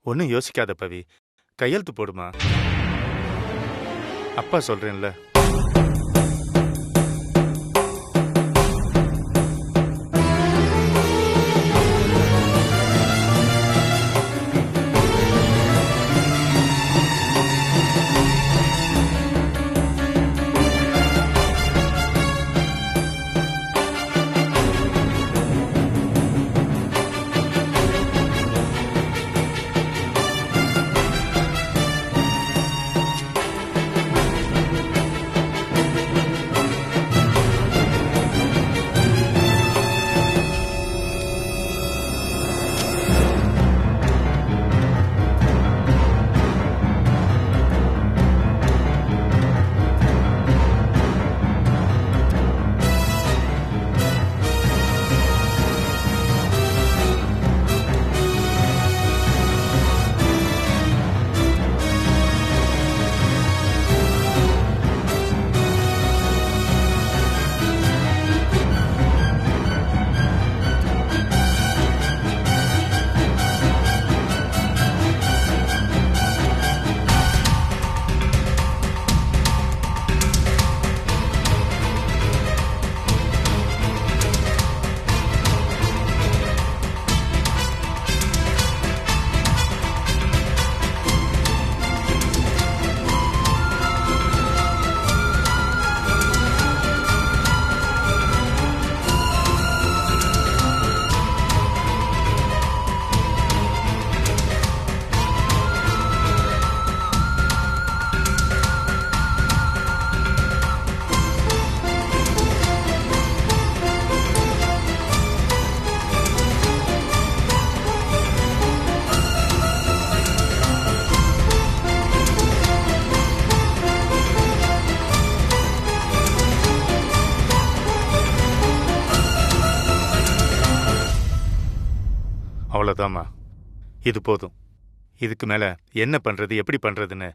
ஒன்னும் யோசிக்காத பவி, கையெழுத்து போடுமா. அப்பா சொல்றேன்ல. அவ்வளோதாம்மா, இது போதும். இதுக்கு மேல என்ன பண்றது, எப்படி பண்றதுன்னு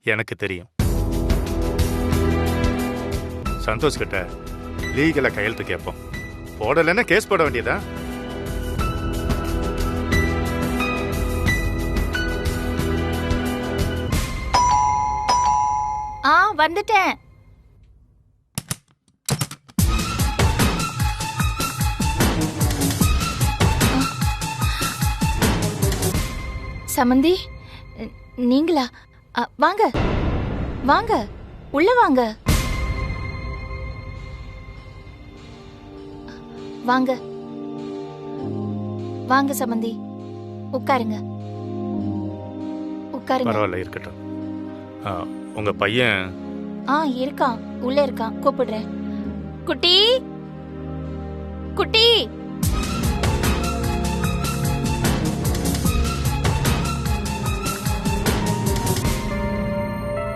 எனக்கு தெரியும். சந்தோஷ் கிட்ட லீகலா கையெழுத்து கேட்போம். போடலைன்னா கேஸ் போட வேண்டியதா. வந்துட்டேன். சமந்தி, நீங்களா? வாங்க வாங்க, உள்ள வாங்க வாங்க வாங்க. சமந்தி, உட்காருங்க உட்காருங்க. பரவாயில்ல, இருக்கட்டும். உங்க பையன் இருக்கான், உள்ள இருக்கான். கூப்பிடுறேன். குட்டி குட்டி.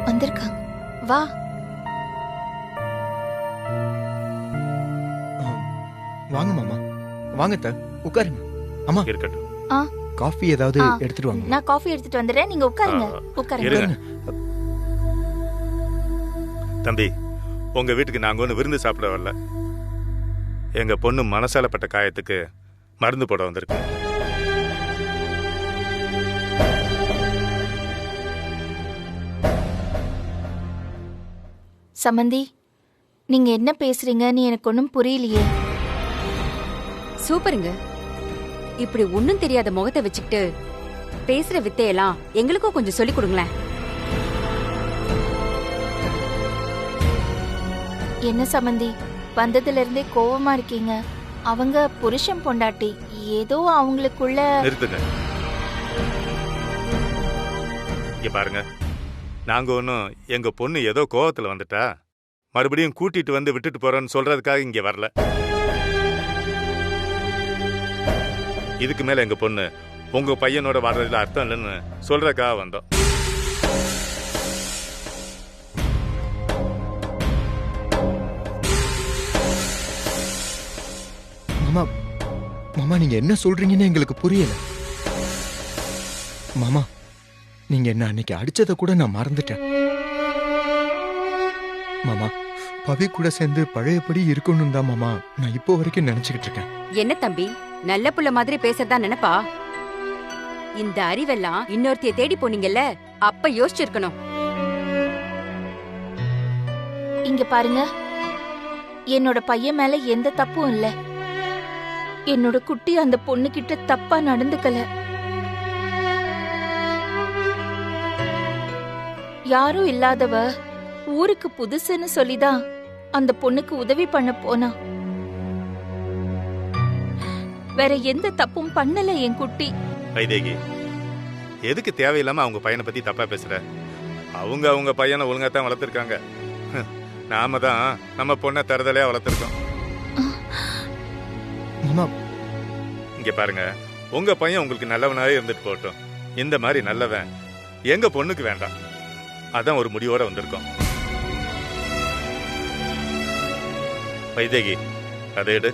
வந்திருக்கான், வா. வாங்க மாமா, வாங்க உட்காருங்க. அம்மா இருக்கட்டும். காஃபி ஏதாவது எடுத்துட்டு வாங்க. நான் காஃபி எடுத்துட்டு வந்துடுறேன், நீங்க உட்காருங்க உட்காருங்க. தம்பி, உங்க வீட்டுக்கு நாங்க ஒன்று விருந்து சாப்பிட வரல. எங்க பொண்ணு மனசால பட்ட காயத்துக்கு மருந்து போட வந்திருக்கு. சமந்தி, நீங்க என்ன பேசுறீங்கன்னு எனக்கு ஒன்னும் புரியலையே. சூப்பருங்க. இப்படி ஒன்னும் தெரியாத முகத்தை வச்சுக்கிட்டு பேசுற வித்தையெல்லாம் எங்களுக்கும் கொஞ்சம் சொல்லிக் கொடுங்களேன். என்ன சமந்தி, வந்ததுல இருந்தே கோவமா இருக்கீங்க? அவங்க புருஷன் பொண்டாட்டி, ஏதோ அவங்களுக்குள்ள. நிறுத்துங்க. இங்க பாருங்க, நாங்க ஒன்னும் எங்க பொண்ணு ஏதோ கோவத்துல வந்துட்டா மறுபடியும் கூட்டிட்டு வந்து விட்டுட்டு போறோன்னு சொல்றதுக்காக இங்க வரல. இதுக்கு மேல எங்க பொண்ணு உங்க பையனோட வர்றதுல அர்த்தம் இல்லைன்னு சொல்றதுக்காக வந்தோம். மாமா, மாமா நீங்க என்ன சொல்றீங்கன்னு எங்களுக்கு புரியல. மாமா, நீங்க என்ன அன்னைக்கு அடிச்சத கூட நான் மறந்துட்டேன். மாமா, பவி கூட சேர்ந்து பழையபடி இருக்கணும் தான் மாமா நான் இப்போ வரைக்கும் நினைச்சுக்கிட்டு இருக்கேன். என்ன தம்பி, நல்ல புள்ள மாதிரி பேசறதா நினைப்பா? இந்த அறிவெல்லாம் இன்னொருத்தைய தேடி போனீங்கல்ல, அப்ப யோசிச்சிருக்கணும். இங்க பாருங்க, என்னோட பையன் மேல எந்த தப்பும் இல்ல. என்னோட குட்டி அந்த பொண்ணு கிட்ட தப்பா நடந்துக்கல. யாரும் இல்லாதவ ஊருக்கு புதுசுன்னு சொல்லிதான் அந்த பொண்ணுக்கு உதவி பண்ண போனா. வேற எந்த தப்பும் பண்ணல என் குட்டி. வைதேகி, எதுக்கு தேவையில்லாம அவங்க பையனை பத்தி தப்பா பேசுற? அவங்க பையனை ஒழுங்கா தான் வளர்த்துருக்காங்க. நாம தான் நம்ம பொண்ணை தருதலையா வளர்த்துருக்கோம். இங்க பாருங்க, உங்க பையன் உங்களுக்கு நல்லவனாவே இருந்துட்டு போகட்டும். இந்த மாதிரி நல்லவன் எங்க பொண்ணுக்கு வேண்டாம். அதான் ஒரு முடிவோட வந்திருக்கோம். வைதேகி, அதை எடு.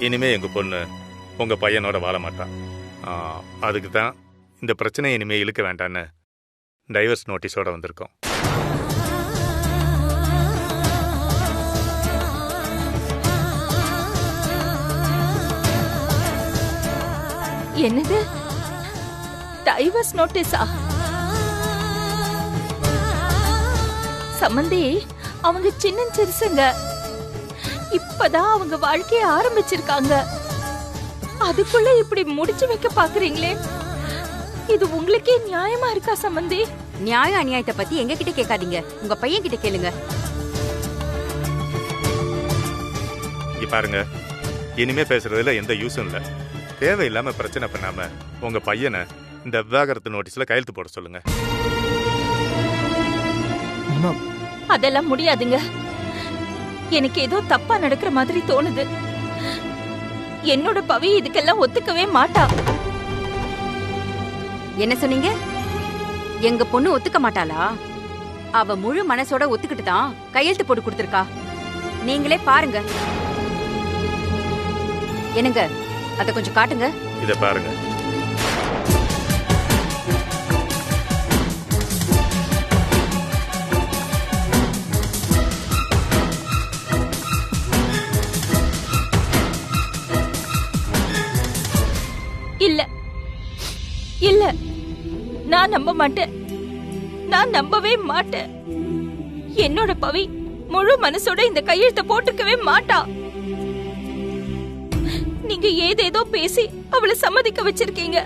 இனிமே எங்க பொண்ணு உங்க பையனோட வாழ மாட்டான். அதுக்கு தான் இந்த பிரச்சனையை இனிமே இழுக்க வேண்டான்னு டைவர்ஸ் நோட்டீஸோட வந்திருக்கோம். என்னது? டைவர்ஸ் நோட்டீஸா? சம்பந்தி, அவங்க சின்ன சிறுசுங்க. இப்பதான் அவங்க வாழ்க்கைய ஆரம்பிச்சிருக்காங்க. அதுக்குள்ள இப்படி முடிச்சு வைக்க பாக்குறீங்களே, இது உங்களுக்கே நியாயமா இருக்கா சம்பந்தி? நியாய அநியாயத்தை பத்தி எங்க கிட்ட கேட்காதீங்க, உங்க பையன் கிட்ட கேளுங்க. இங்க பாருங்க, இனிமே பேசுறதுல எந்த யூஸும் இல்ல. தேவையில்லாம பிரச்சனை பண்ணாம உங்க பையனை இந்த விவாகரத்து நோட்டீஸ்ல கையெழுத்து போட சொல்லுங்க. அதெல்லாம் முடியாதுங்க. எனக்கு ஏதோ தப்பா நடக்கிற மாதிரி தோணுது. என்னோட பவி இதுக்கெல்லாம் ஒத்துக்கவே மாட்டா. என்ன சொன்னீங்க? எங்க பொண்ணு ஒத்துக்க மாட்டாளா? அவ முழு மனசோட ஒத்துக்கிட்டு தான் கையெழுத்து போட்டு கொடுத்திருக்கா. நீங்களே பாருங்க. என்னங்க, அத கொஞ்சம் காட்டுங்க. இத பாருங்க. இல்ல இல்ல, நான் நம்ப மாட்டேன். நான் நம்பவே மாட்டேன். என்னோட பவி முழு மனசோட இந்த கையெழுத்த போட்டுக்கவே மாட்டா. நீங்க ஏதேதோ பேசி அவளை சம்மதிக்க வச்சிருக்கீங்க.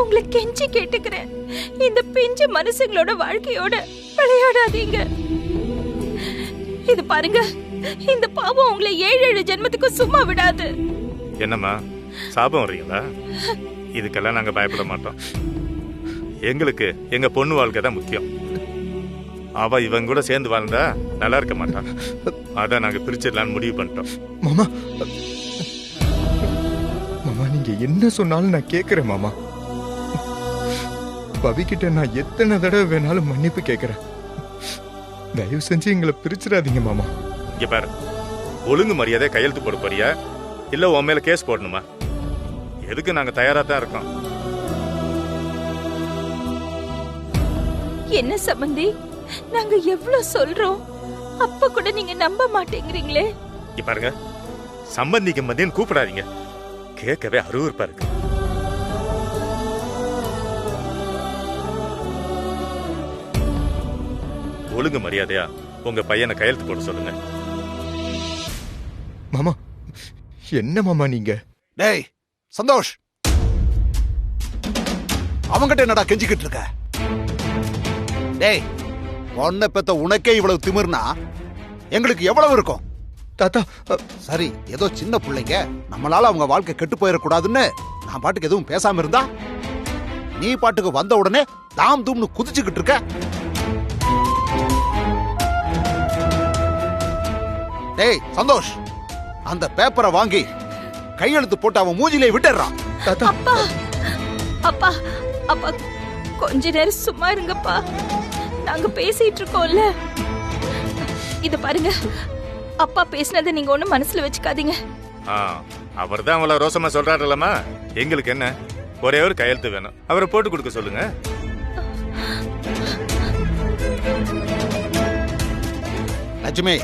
உங்களை கெஞ்சி கேட்டுக்கிறேன், இந்த பிஞ்சு மனுஷங்களோட வாழ்க்கையோட விளையாடாதீங்க. இது பாருங்க, இந்த பாவம் உங்களை 7 ஜென்மத்துக்கு சும்மா விடாது. என்னம்மா, சாபம் வர்றீங்களா? இதுக்கெல்லாம் நாங்க பயப்பட மாட்டோம். எங்களுக்கு எங்க பொண்ணு வாழ்க்கை தான் முக்கியம். அவ இவங்க கூட சேர்ந்து வாழ்ந்தா நல்லா இருக்க மாட்டான். அதான் நாங்க பிரிச்சிடலான்னு முடிவு பண்ணிட்டோம். மாமா, மாமா நீங்க என்ன சொன்னாலும் நான் கேக்குறேன் மாமா. பவிக்கிட்ட நான் எத்தனை தடவை வேணாலும் மன்னிப்பு கேக்குறேன். தயவு செஞ்சு எங்களை பிரிச்சிடாதீங்க மாமா. இங்க பாரு, ஒழுங்கு மரியாதை கையெழுத்து போட போறியா இல்ல உன் மேல கேஸ் போடணுமா? எதுக்கு நாங்க தயாரா தான் இருக்கோம். என்ன சம்பந்தி, நாங்க எவ்வளவு சொல்றோம், அப்ப கூட நீங்க நம்ப மாட்டேங்கிறீங்களே. இங்க பாருங்க, சம்பந்திக்கு மதியம் கூப்பிடாதீங்க. கேட்கவே அருவருப்பா இருக்கு. ஒழுங்கு மரியாதையா உங்க பையனை கையெழுத்து போட சொல்லுங்க. மாமா, என்ன மாமா நீங்க? டேய் சந்தோஷ், அவங்கிட்ட என்னடா கெஞ்சிக்கிட்டு இருக்க? டேய், பொண்ணை பெத்த உனக்கே இவ்வளவு திமிர்னா எங்களுக்கு எவ்வளவு இருக்கும்? தாத்தா, சரி, ஏதோ சின்ன பிள்ளைங்க, நம்மளால அவங்க வாழ்க்கை கெட்டு போயிடக்கூடாதுன்னு நான் பாட்டுக்கு எதுவும் பேசாம இருந்தா, நீ பாட்டுக்கு வந்த உடனே தாம் தூம்னு குதிச்சுக்கிட்டு இருக்க. டேய் சந்தோஷ், அந்த பேப்பரை வாங்கி கையெழுத்து போட்டு அவன் மூஞ்சிலே விட்டுறான். அப்பா அப்பா அப்பா, கொஞ்ச நேரம் சும்மா இருங்கப்பா, நாங்க பேசிட்டு இருக்கோம்ல. இத பாருங்க, அப்பா பேசினதை நீங்க ஒண்ணும் மனசுல வச்சுக்காதீங்க. அவர் தான் அவ்வளவு ரோசமா சொல்றாருல்லம்மா, எங்களுக்கு என்ன? ஒரே ஒரு கையெழுத்து வேணும், அவரை போட்டு கொடுக்க சொல்லுங்க. லட்சுமி,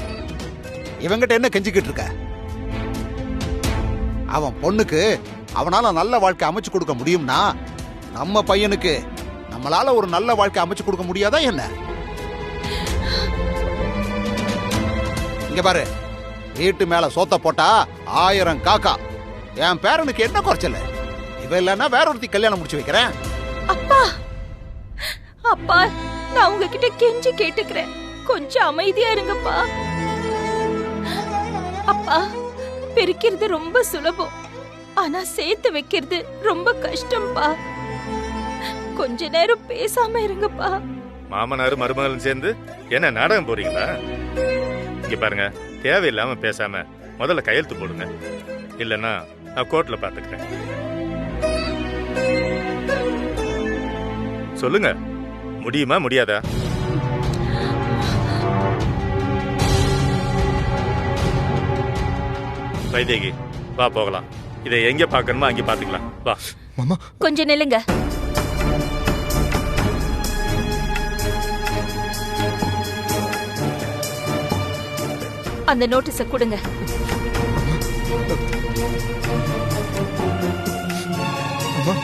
இவங்கிட்ட என்ன கெஞ்சிக்கிட்டு இருக்க? அவன் பொண்ணுக்கு அவனால நல்ல வாழ்க்கை அமைச்சு கொடுக்க முடியும்னா நம்ம பையனுக்கு நம்மளால ஒரு நல்ல வாழ்க்கை அமைச்சு கொடுக்க முடியாதா என்ன? இங்க பாரு, வீட்டு மேல சோத்த போட்டா 1000 காக்கா. என் பேரனுக்கு என்ன குறைச்சல? இவ இல்லன்னா வேற ஒருத்தி கல்யாணம் முடிச்சு வைக்கிறேன். அப்பா அப்பா, நான் உங்ககிட்ட கெஞ்சி கேட்டுக்கிறேன், கொஞ்சம் அமைதியா இருங்கப்பா. அப்பா, பிரிக்கிறது ரொம்ப சுலபம், ஆனா சேர்த்து வைக்கிறது ரொம்ப கஷ்டம்பா. கொஞ்ச நேரம் பேசாம இருங்கப்பா. மாமனாரு மருமகளும் சேர்ந்து என்ன நாடகம் போறீங்களா? இங்க பாருங்க, தேவையில்லாம பேசாம முதல்ல கையெழுத்து போடுங்க, இல்லன்னா நான் கோர்ட்ல பாத்துக்கிறேன். சொல்லுங்க, முடியுமா முடியாதா? வைதேகி, வா போகலாம். இதை எங்க பாக்கணுமோ அங்கே பாத்துக்கலாம், வா. மாமா, கொஞ்சம் நில்லுங்க. அந்த நோட்டீஸ கொடுங்க. மாமா,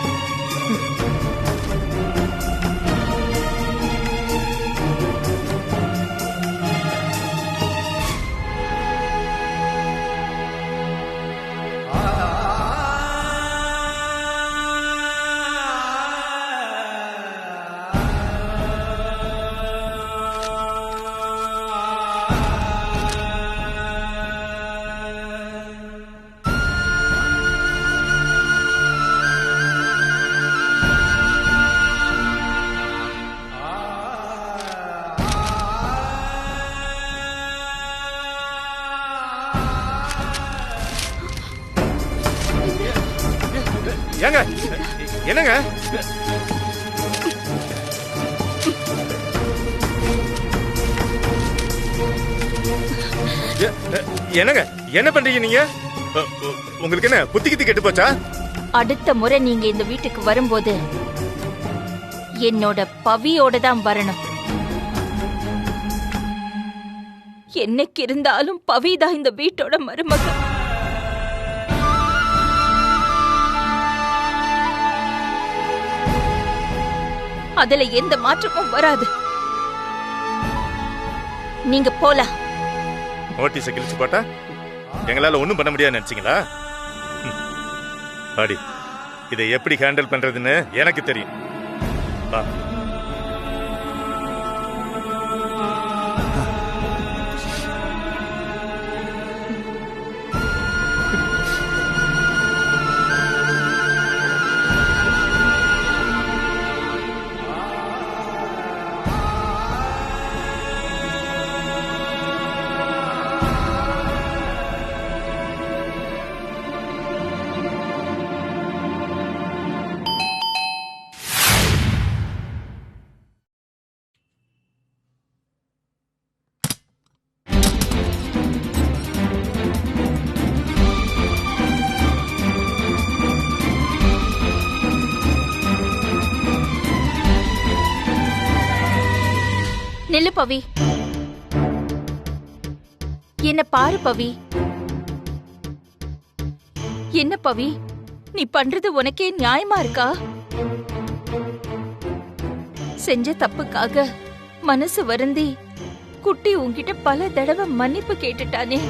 ஏங்க, என்னங்க? என்னங்க, என்ன பண்றீங்க நீங்க? உங்களுக்கு என்ன புத்தி கித்தி கெட்டு போச்சா? அடுத்த முறை நீங்க இந்த வீட்டுக்கு வரும்போது என்னோட பவியோட தான் வரணும். என்னைக்கு இருந்தாலும் பவிதான் இந்த வீட்டோட மருமகள். அதுல எந்த மாற்றமும் வராது. நீங்க போலாம். நோட்டீஸ கிழிச்சு போட்டா எங்களால ஒண்ணும் பண்ண முடியாது நினைச்சீங்களா? பாடி, இதை எப்படி ஹேண்டில் பண்றதுன்னு எனக்கு தெரியும். வா. நில்லு பவி, என்ன பாரு பவி. என்ன பவி, நீ பண்றது உனக்கே நியாயமா இருக்கா? செஞ்ச தப்புக்காக மனசு வருந்தி குட்டி உன்கிட்ட பல தடவை மன்னிப்பு கேட்டுட்டானே.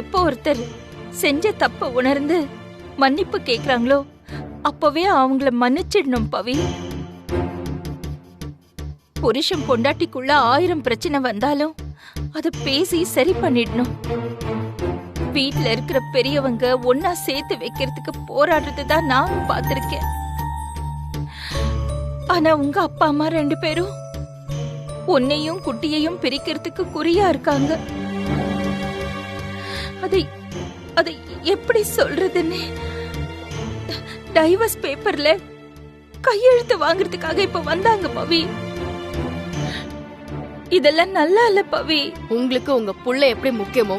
எப்போ ஒருத்தர் செஞ்ச தப்ப உணர்ந்து மன்னிப்பு கேக்குறாங்களோ அப்பவே அவங்கள மன்னிச்சிடணும் பவி. புருஷன் பொண்டாட்டிக்குள்ள 1000 பிரச்சனை வந்தாலும் அத பேசி சரி பண்ணிடணும். வீட்ல இருக்கிற பெரியவங்க ஒன்னா சேர்த்து வைக்கிறதுக்கு போராடுறதுதான் நானும் பார்த்திருக்கேன். ஆனா உங்க அப்பா அம்மா 2 பேரும் உன்னையும் குட்டியையும் பிரிக்கிறதுக்கு குறியா இருக்காங்க. அதை எப்படி சொல்றதுன்னு டைவர்ஸ் பேப்பர்ல கையெழுத்து வாங்குறதுக்காக இப்ப வந்தாங்க பவி. இதெல்லாம் நல்லா இல்ல பவி. உங்களுக்கு உங்க புள்ள எப்படி முக்கியமோ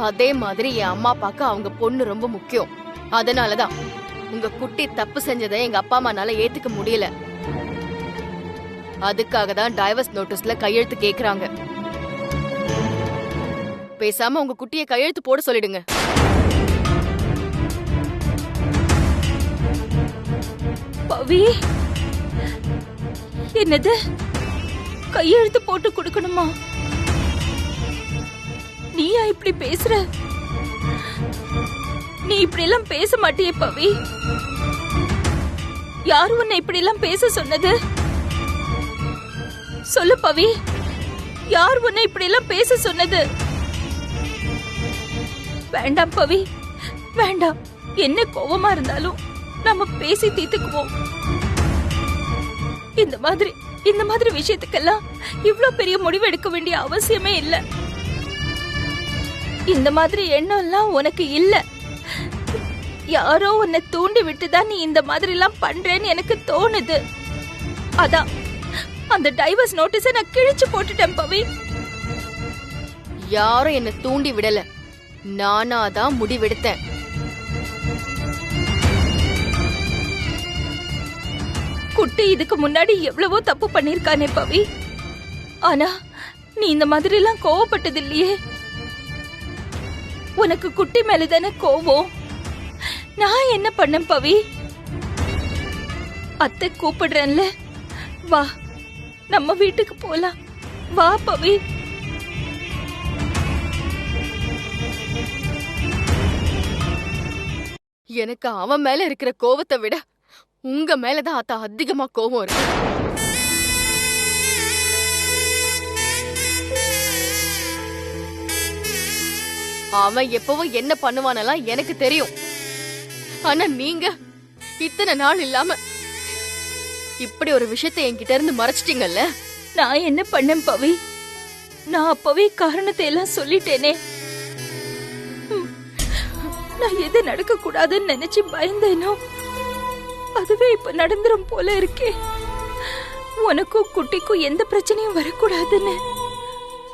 அதே மாதிரி என் அம்மா அப்பாக்கு அவங்க பொண்ணு ரொம்ப முக்கியம். அதனாலதான் உங்க குட்டி தப்பு செஞ்சதை எங்க அப்பா அம்மானால ஏத்துக்க முடியல. அதுக்காக தான் டைவர்ஸ் நோட்டீஸ்ல கையெழுத்து கேக்குறாங்க. பேசாம உங்க குட்டியை கையெழுத்து போட சொல்லிடுங்க. பவி, என்னது கையெழுத்து போட்டு கொடுக்கணுமா? நீயா இப்படி பேசுற? நீ இப்படி எல்லாம் பேச மாட்டியே பவி. யாரு உன்னை இப்படி எல்லாம் பேச சொன்னது? சொல்லு பவி, யார் உன்னை இப்படி எல்லாம் பேச சொன்னது? வேண்டாம் பவி, வேண்டாம். என்ன கோவமா இருந்தாலும் நம்ம பேசி தீர்த்துக்குவோம். இந்த மாதிரி விஷயத்துக்கெல்லாம் இவ்ளோ பெரிய முடிவு எடுக்க வேண்டிய அவசியமே இல்ல. இந்த மாதிரி எண்ணம் எல்லாம் உனக்கு இல்ல. யாரோ உன்னை தூண்டி விட்டுதான் நீ இந்த மாதிரி எல்லாம் பண்றேன்னு எனக்கு தோணுது. அதான் அந்த டைவர்ஸ் நோட்டீஸை நான் கிழிச்சு போட்டுட்டேன் பவி. யாரும் என்ன தூண்டி விடல, நானா தான் முடிவெடுத்தேன். குட்டி இதுக்கு முன்னாடி எவ்வளவோ தப்பு பண்ணிருக்கானே பவி. ஆனா நீ இந்த மாதிரி எல்லாம் கோவப்பட்டது இல்லையே. உனக்கு குட்டி மேலதானே கோவம். நான் என்ன பண்ணேன் பவி? அத்தை கூப்பிடுறேன்ல, வா நம்ம வீட்டுக்கு போலாம். வா பவி. எனக்கு அவன் மேல இருக்கிற கோவத்தை விட உங்க மேலதான் அத்தா அதிகமா கோவம் இருக்கு. அவன் எப்பவும் என்ன பண்ணுவானெல்லாம் எனக்கு தெரியும். ஆனா நீங்க இத்தனை நாள் இல்லாம இப்படி ஒரு விஷயத்தை என்கிட்ட இருந்து மறைச்சிட்டீங்கல்ல. நான் என்ன பண்ணேன் பவி? நான் அப்பவே காரணத்தை எல்லாம் சொல்லிட்டேனே. நான் எது நடக்க கூடாதுன்னு நினைச்சு பயந்தேனோ அதுவே இப்ப நடந்துரும் போல இருக்கே. உனக்கும் குட்டிக்கும் எந்த பிரச்சனையும் வரக்கூடாதுன்னு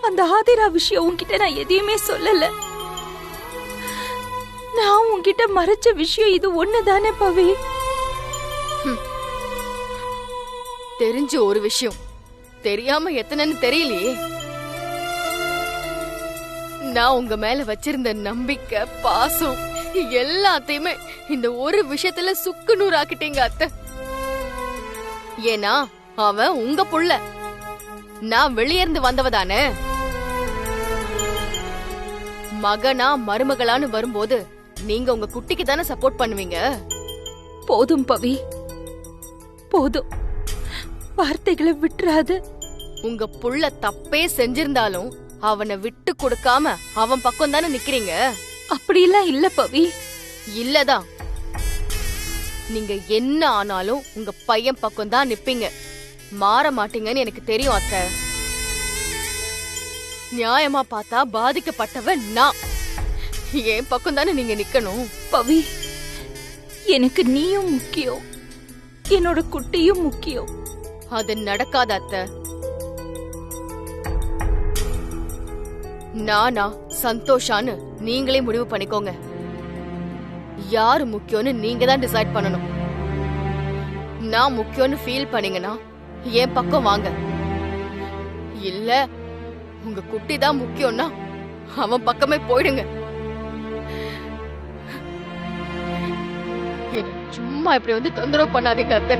அந்த ஆதிரா விஷயம் உன்கிட்ட நான் எதையுமே சொல்லல. நான் உன்கிட்ட மறைச்ச விஷயம் இது ஒண்ணுதானே பவி? தெரிஞ்ச ஒரு விஷயம் தெரியாம எத்தனைன்னு தெரியலையே. நான் உங்க மேல வச்சிருந்த நம்பிக்கை, பாசம் எல்லாத்தையுமே இந்த ஒரு விஷயத்துல சுக்கு நூறாக்கிட்டீங்க அத்தை. ஏன்னா அவன் உங்க புள்ள, நான் வெளியேந்து வந்தவதானே. மகனா மருமகளான்னு வரும்போது நீங்க உங்க குட்டிக்கு தானே சப்போர்ட் பண்ணுவீங்க. போதும் பவி, போதும். வார்த்தைகளை விட்டுறாது. உங்க புள்ள தப்பே செஞ்சிருந்தாலும் அவனை விட்டு கொடுக்காம அவன் பக்கம் தானே நிக்கிறீங்க. அப்படியெல்லாம் இல்ல பவி. இல்லதான். நீங்க என்ன ஆனாலும் உங்க பையன் பக்கம் தான் நிப்பீங்க, மாற மாட்டீங்கன்னு எனக்கு தெரியும் அத்தை. நியாயமா பார்த்தா பாதிக்கப்பட்டவன் நான். என் பக்கம் தானே நீங்க நிக்கணும். பவி, எனக்கு நீயும் முக்கியம், என்னோட குட்டியும் முக்கியம். அது நடக்காத அத்தை. நானா சந்தோஷான்னு நீங்களே முடிவு பண்ணிக்கோங்க. யாரு முக்கியம்னு நீங்க தான் டிசைட் பண்ணணும். நான் முக்கியம்னு ஃபீல் பண்ணீங்கன்னா என் பக்கம் வாங்க. இல்ல உங்க குட்டி தான் முக்கியம்னா அவன் பக்கமே போயிடுங்க. சும்மா இப்படி வந்து தொந்தரவு பண்ணாதீங்க அத்தை.